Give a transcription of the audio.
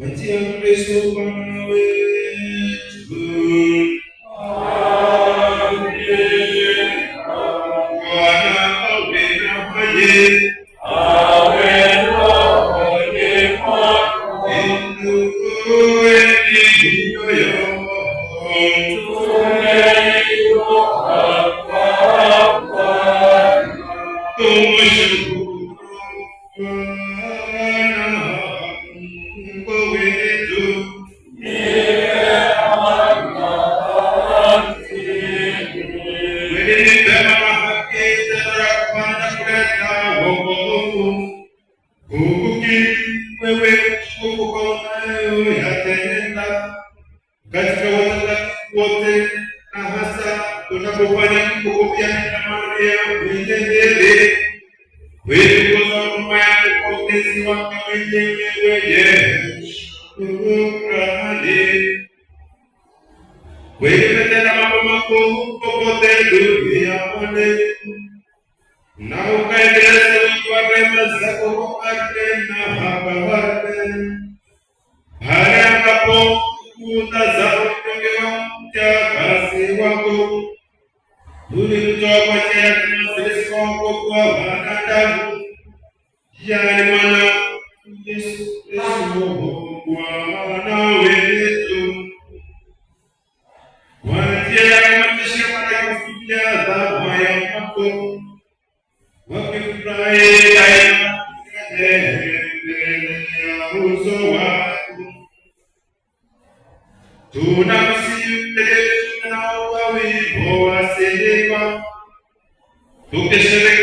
njia ya Kristo Bwana wetu. Bwana awe nanyi. Inueni mioyo. Tumshukuru Bwana Mungu wetu. Kweli ni vema na haki tena kupanda kuleta wokovu. Kumbuki wewe Mungu kwa unayoyatenda katika watakatifu wote, na hasa tunapofanya kukupiana na Maria mwenyewe. Wewe kwa huruma yako kwa utesi wako mwenyewe wenye shukrani. Wewe umetenda mambo makuu popote duniani, na ukaendeleza wingi wa rehema zako kwa wale na habari. Pale ambapo utazama unyonge wa mjakazi wako, ulimtoa kwa njia ya kumwasilisha wako kwa wanadamu, yaani mwana Yesu Kristo Bwana wetu. Kwa njia ya kumwachia matakatifu ya adhabu ya mwako, wakifurahi daima mbele ya uso wako. Tunamsihi na wimbo wa sifa tukisherehekea